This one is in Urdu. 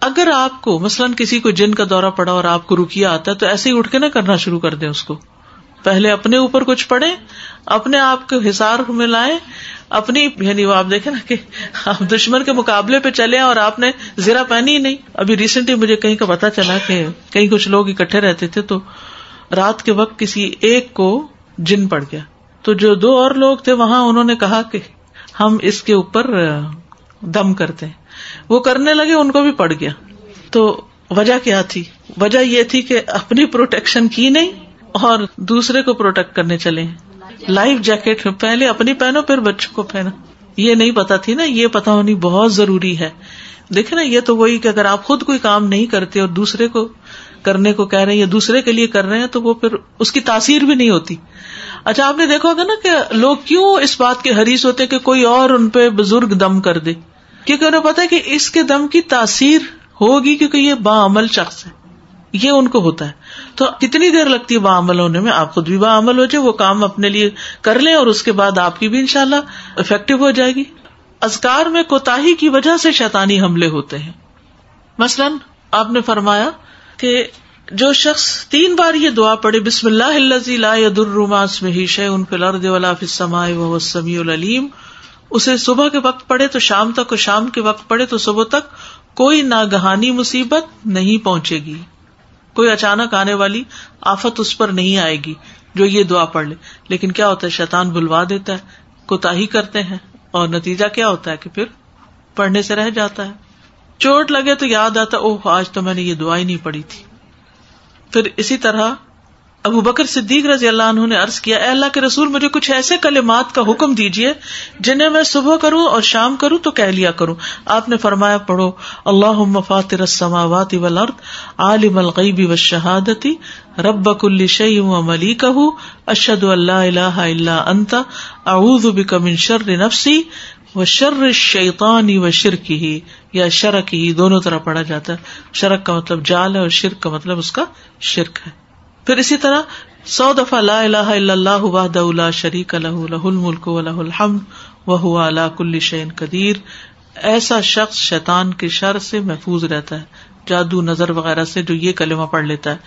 اگر آپ کو مثلاً کسی کو جن کا دورہ پڑا اور آپ کو رقیہ آتا ہے تو ایسے ہی اٹھ کے نہ کرنا شروع کر دیں اس کو. پہلے اپنے اوپر کچھ پڑھیں, اپنے آپ کو حصار میں لائیں, اپنی یعنی وہ آپ دیکھیں نا کہ آپ دشمن کے مقابلے پہ چلے اور آپ نے زرہ پہنی ہی نہیں. ابھی ریسنٹلی مجھے کہیں کا پتا چلا کہ کہیں کچھ لوگ اکٹھے رہتے تھے تو رات کے وقت کسی ایک کو جن پڑ گیا, تو جو 2 اور لوگ تھے وہاں انہوں نے کہا کہ ہم اس کے اوپر دم کرتے ہیں. وہ کرنے لگے, ان کو بھی پڑ گیا. تو وجہ کیا تھی؟ وجہ یہ تھی کہ اپنی پروٹیکشن کی نہیں اور دوسرے کو پروٹیکٹ کرنے چلے. لائف جیکٹ پہلے اپنی پہنو پھر بچوں کو پہنو. یہ نہیں پتا تھی نا, یہ پتا ہونی بہت ضروری ہے. دیکھیں نا, یہ تو وہی کہ اگر آپ خود کوئی کام نہیں کرتے اور دوسرے کو کرنے کو کہہ رہے ہیں یا دوسرے کے لیے کر رہے ہیں تو وہ پھر اس کی تاثیر بھی نہیں ہوتی. اچھا, آپ نے دیکھا ہوگا نا کہ لوگ کیوں اس بات کے حریص ہوتے کہ کوئی اور ان پہ بزرگ دم کر دے, کیونکہ انہیں پتا ہے کہ اس کے دم کی تاثیر ہوگی, کیونکہ یہ باعمل شخص ہے, یہ ان کو ہوتا ہے. تو کتنی دیر لگتی ہے باعمل ہونے میں؟ آپ خود بھی باعمل ہو جائے, وہ کام اپنے لیے کر لیں اور اس کے بعد آپ کی بھی انشاءاللہ افیکٹو ہو جائے گی. اذکار میں کوتاہی کی وجہ سے شیطانی حملے ہوتے ہیں. مثلاً آپ نے فرمایا کہ جو شخص 3 بار یہ دعا پڑھے, بسم اللہ الذی لا یضر مع اسمہ شیء فی الارض ولا فی السماء وهو السمیع العلیم, اسے صبح کے وقت پڑھے تو شام تک, اور شام کے وقت پڑھے تو صبح تک کوئی ناگہانی مصیبت نہیں پہنچے گی, کوئی اچانک آنے والی آفت اس پر نہیں آئے گی جو یہ دعا پڑھ لے. لیکن کیا ہوتا ہے, شیطان بلوا دیتا ہے, کوتاہی کرتے ہیں, اور نتیجہ کیا ہوتا ہے کہ پھر پڑھنے سے رہ جاتا ہے. چوٹ لگے تو یاد آتا, اوہ آج تو میں نے یہ دعا ہی نہیں پڑھی تھی. پھر اسی طرح ابو بکر صدیق رضی اللہ عنہ نے عرض کیا, اے اللہ کے رسول, مجھے کچھ ایسے کلمات کا حکم دیجیے جنہیں میں صبح کروں اور شام کروں تو کہہ لیا کروں. آپ نے فرمایا, پڑھو اللہم فاطر السماوات والارض عالم الغیب والشہادۃ رب کل شیء وملیکہ اشہد ان لا الہ الا انت اعوذ بک من شر نفسی وشر الشیطان وشرکہ, یا شرک ہی دونوں طرح پڑھا جاتا ہے. شرک کا مطلب جال ہے اور شرک کا مطلب اس کا شرک ہے. پھر اسی طرح 100 دفعہ لا الہ الا اللہ وحدہ لا شریک لہ لہ الملک ولہ الحمد وہو علی کل شیء قدیر. ایسا شخص شیطان کے شر سے محفوظ رہتا ہے, جادو, نظر وغیرہ سے, جو یہ کلمہ پڑھ لیتا ہے.